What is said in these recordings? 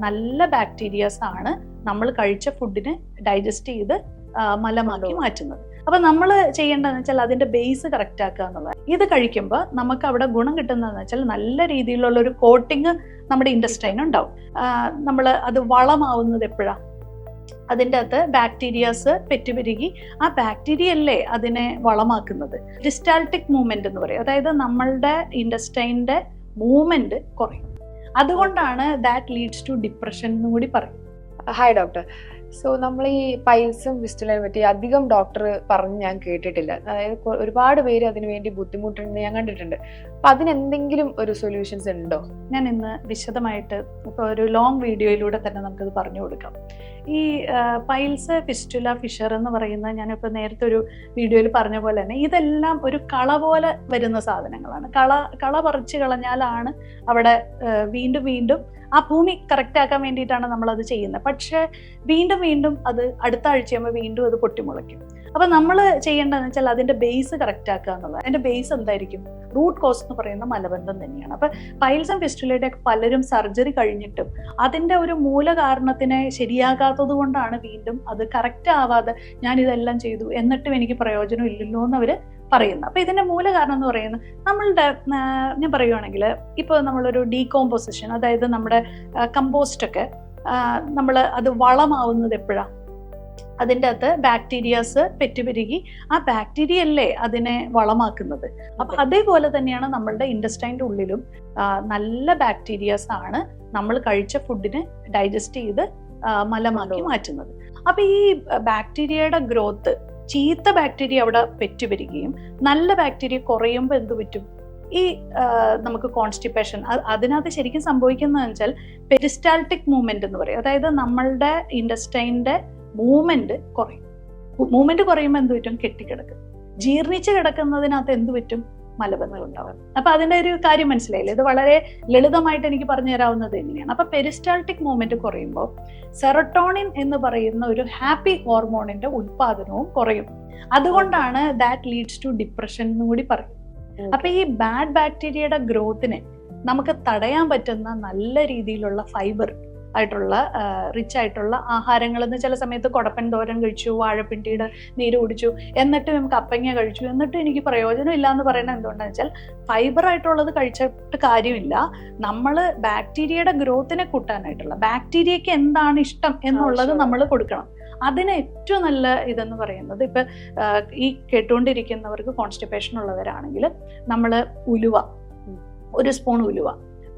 നല്ല ബാക്ടീരിയാസ് ആണ് നമ്മൾ കഴിച്ച ഫുഡിനെ ഡൈജസ്റ്റ് ചെയ്ത് മലമാക്കി മാറ്റുന്നത്. അപ്പൊ നമ്മൾ ചെയ്യേണ്ടതെന്ന് വെച്ചാൽ അതിന്റെ ബേസ് കറക്റ്റ് ആക്കുക എന്നുള്ളത്. ഇത് കഴിക്കുമ്പോൾ നമുക്ക് അവിടെ ഗുണം കിട്ടുന്നതെന്ന് വെച്ചാൽ നല്ല രീതിയിലുള്ള ഒരു കോട്ടിങ് നമ്മുടെ ഇൻഡസ്ട്രൈൻ ഉണ്ടാവും. നമ്മൾ അത് വളമാവുന്നത് എപ്പോഴാണ്? അതിൻ്റെ അകത്ത് ബാക്ടീരിയാസ് പെറ്റുപെരുകി ആ ബാക്ടീരിയ അല്ലേ അതിനെ വളമാക്കുന്നത്. ഡിസ്റ്റാൾട്ടിക് മൂവ്മെന്റ് എന്ന് പറയും. അതായത് നമ്മളുടെ ഇൻഡസ്ട്രൈൻ്റെ മൂവ്മെന്റ് കുറയും. അതുകൊണ്ടാണ് ദാറ്റ് ലീഡ്സ് ടു ഡിപ്രഷൻ എന്നും കൂടി പറയും. Hi doctor. സോ നമ്മൾ ഈ പൈൽസും ഫിസ്റ്റുലയെ പറ്റി അധികം ഡോക്ടർ പറഞ്ഞ് ഞാൻ കേട്ടിട്ടില്ല. അതായത് ഒരുപാട് പേര് അതിനു വേണ്ടി ബുദ്ധിമുട്ടുണ്ടെന്ന് ഞാൻ കണ്ടിട്ടുണ്ട്. അപ്പൊ അതിനെന്തെങ്കിലും ഒരു സൊല്യൂഷൻസ് ഉണ്ടോ? ഞാൻ ഇന്ന് വിശദമായിട്ട് ഇപ്പോൾ ഒരു ലോങ് വീഡിയോയിലൂടെ തന്നെ നമുക്കത് പറഞ്ഞു കൊടുക്കാം. ഈ പൈൽസ്, ഫിസ്റ്റുല, ഫിഷർ എന്ന് പറയുന്ന ഞാനിപ്പോൾ നേരത്തെ ഒരു വീഡിയോയിൽ പറഞ്ഞ പോലെ തന്നെ ഇതെല്ലാം ഒരു കള പോലെ വരുന്ന സാധനങ്ങളാണ്. കള പറിച്ച് കളഞ്ഞാലാണ് അവിടെ വീണ്ടും വീണ്ടും ആ ഭൂമി കറക്റ്റ് ആക്കാൻ വേണ്ടിയിട്ടാണ് നമ്മളത് ചെയ്യുന്നത്. പക്ഷേ വീണ്ടും വീണ്ടും അത് അടുത്ത ആഴ്ചയാകുമ്പോൾ വീണ്ടും അത് പൊട്ടിമുളയ്ക്കും. അപ്പം നമ്മൾ ചെയ്യേണ്ടതെന്ന് വെച്ചാൽ അതിൻ്റെ ബേസ് കറക്റ്റ് ആക്കുക എന്നുള്ളത്. അതിൻ്റെ ബേസ് എന്തായിരിക്കും? റൂട്ട് കോസ് എന്ന് പറയുന്ന മലബന്ധം തന്നെയാണ്. അപ്പം പൈൽസും ഫിസ്റ്റുലയുടെ പലരും സർജറി കഴിഞ്ഞിട്ടും അതിൻ്റെ ഒരു മൂല കാരണത്തിനെ ശരിയാകാത്തത് കൊണ്ടാണ് വീണ്ടും അത് കറക്റ്റ് ആവാതെ ഞാനിതെല്ലാം ചെയ്തു എന്നിട്ടും എനിക്ക് പ്രയോജനം ഇല്ലല്ലോ എന്നവർ പറയുന്നത്. അപ്പം ഇതിൻ്റെ മൂല കാരണം എന്ന് പറയുന്നത് നമ്മളുടെ, ഞാൻ പറയുവാണെങ്കിൽ ഇപ്പോൾ നമ്മളൊരു ഡീകോമ്പോസിഷൻ, അതായത് നമ്മുടെ കമ്പോസ്റ്റൊക്കെ നമ്മൾ അത് വളമാവുന്നത് എപ്പോഴാണ്? അതിൻ്റെ അകത്ത് ബാക്ടീരിയാസ് പെറ്റുപെരുകി ആ ബാക്ടീരിയ അല്ലേ അതിനെ വളമാക്കുന്നത്. അപ്പം അതേപോലെ തന്നെയാണ് നമ്മളുടെ ഇൻഡസ്ട്രൈൻ്റെ ഉള്ളിലും നല്ല ബാക്ടീരിയാസ് ആണ് നമ്മൾ കഴിച്ച ഫുഡിനെ ഡൈജസ്റ്റ് ചെയ്ത് മലമാക്കി മാറ്റുന്നത്. അപ്പം ഈ ബാക്ടീരിയയുടെ ഗ്രോത്ത്, ചീത്ത ബാക്ടീരിയ അവിടെ പെറ്റുപെരുകയും നല്ല ബാക്ടീരിയ കുറയുമ്പോൾ എന്ത് പറ്റും? ഈ നമുക്ക് കോൺസ്റ്റിപ്പേഷൻ, അതിനകത്ത് ശരിക്കും സംഭവിക്കുന്നതെന്ന് വെച്ചാൽ പെരിസ്റ്റാൾട്ടിക് മൂവ്മെന്റ് എന്ന് പറയും. അതായത് നമ്മളുടെ ഇൻഡസ്ട്രൈൻ്റെ മൂവ്മെന്റ് കുറയും. മൂവ്മെന്റ് കുറയുമ്പോൾ എന്ത് പറ്റും? കെട്ടിക്കിടക്കും. ജീർണിച്ച് കിടക്കുന്നതിനകത്ത് എന്ത് പറ്റും? മലബന്ധം ഉണ്ടാവും. അപ്പൊ അതിന്റെ ഒരു കാര്യം മനസ്സിലായില്ലേ? ഇത് വളരെ ലളിതമായിട്ട് എനിക്ക് പറഞ്ഞു തരാവുന്നത് എങ്ങനെയാണ്. അപ്പൊ പെരിസ്റ്റാൾട്ടിക് മൂവ്മെന്റ് കുറയുമ്പോൾ സെറട്ടോണിൻ എന്ന് പറയുന്ന ഒരു ഹാപ്പി ഹോർമോണിന്റെ ഉത്പാദനവും കുറയും. അതുകൊണ്ടാണ് ദാറ്റ് ലീഡ്സ് ടു ഡിപ്രഷൻ എന്നും കൂടി പറയും. അപ്പൊ ഈ ബാഡ് ബാക്ടീരിയയുടെ ഗ്രോത്തിനെ നമുക്ക് തടയാൻ പറ്റുന്ന നല്ല രീതിയിലുള്ള ഫൈബർ ആയിട്ടുള്ള റിച്ച് ആയിട്ടുള്ള ആഹാരങ്ങൾ എന്ന് ചില സമയത്ത് കുടപ്പൻ തോരൻ കഴിച്ചു, വാഴപ്പിണ്ടിയുടെ നീര് കുടിച്ചു, എന്നിട്ട് നമുക്ക് അപ്പങ്ങ കഴിച്ചു, എന്നിട്ട് എനിക്ക് പ്രയോജനം ഇല്ല എന്ന് പറയുന്നത് എന്തുകൊണ്ടാണെന്ന് വെച്ചാൽ ഫൈബർ ആയിട്ടുള്ളത് കഴിച്ചിട്ട് കാര്യമില്ല. നമ്മൾ ബാക്ടീരിയയുടെ ഗ്രോത്തിനെ കൂട്ടാനായിട്ടുള്ള, ബാക്ടീരിയക്ക് എന്താണ് ഇഷ്ടം എന്നുള്ളത് നമ്മൾ കൊടുക്കണം. അതിന് ഏറ്റവും നല്ല ഇതെന്ന് പറയുന്നത്, ഇപ്പം ഈ കേട്ടുകൊണ്ടിരിക്കുന്നവർക്ക് കോൺസ്റ്റിപ്പേഷൻ ഉള്ളവരാണെങ്കിൽ നമ്മൾ ഉലുവ, 1 സ്പൂൺ ഉലുവ,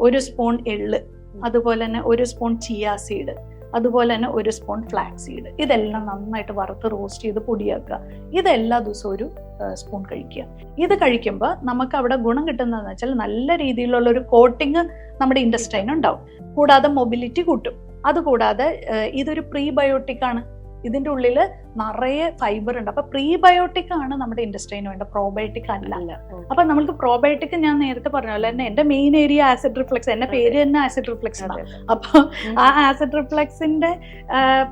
1 സ്പൂൺ എള്ള്, അതുപോലെ തന്നെ 1 സ്പൂൺ ചിയ സീഡ്, അതുപോലെ തന്നെ 1 സ്പൂൺ ഫ്ലാക്സ് സീഡ്, ഇതെല്ലാം നന്നായിട്ട് വറുത്ത് റോസ്റ്റ് ചെയ്ത് പൊടിയാക്കുക. ഇതെല്ലാ ദിവസവും 1 സ്പൂൺ കഴിക്കുക. ഇത് കഴിക്കുമ്പോൾ നമുക്ക് അവിടെ ഗുണം കിട്ടുന്നതെന്ന് വെച്ചാൽ നല്ല രീതിയിലുള്ള ഒരു കോട്ടിങ് നമ്മുടെ ഇൻഡസ്ട്രൈൻ ഉണ്ടാവും. കൂടാതെ മൊബിലിറ്റി കൂട്ടും. അതുകൂടാതെ ഇതൊരു പ്രീബയോട്ടിക് ആണ്. ഇതിൻ്റെ ഉള്ളിൽ നിറയെ ഫൈബർ ഉണ്ട്. അപ്പൊ പ്രീബയോട്ടിക് ആണ് നമ്മുടെ ഇൻഡസ്ട്രൈന് വേണ്ട, പ്രോബയോട്ടിക് അല്ല. അപ്പൊ നമ്മൾക്ക് പ്രോബയോട്ടിക് ഞാൻ നേരത്തെ പറഞ്ഞ പോലെ തന്നെ എന്റെ മെയിൻ ഏരിയ ആസിഡ് റിഫ്ലക്സ്, എന്റെ പേര് തന്നെ ആസിഡ് റിഫ്ലക്സ് ആണ്. അപ്പൊ ആ ആസിഡ് റിഫ്ലക്സിന്റെ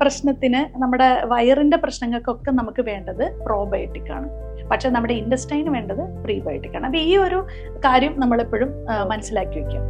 പ്രശ്നത്തിന്, നമ്മുടെ വയറിന്റെ പ്രശ്നങ്ങൾക്കൊക്കെ നമുക്ക് വേണ്ടത് പ്രോബയോട്ടിക് ആണ്. പക്ഷെ നമ്മുടെ ഇൻഡസ്ട്രൈന് വേണ്ടത് പ്രീബയോട്ടിക് ആണ്. അപ്പൊ ഈ ഒരു കാര്യം നമ്മളെപ്പോഴും മനസ്സിലാക്കി വെക്കാം.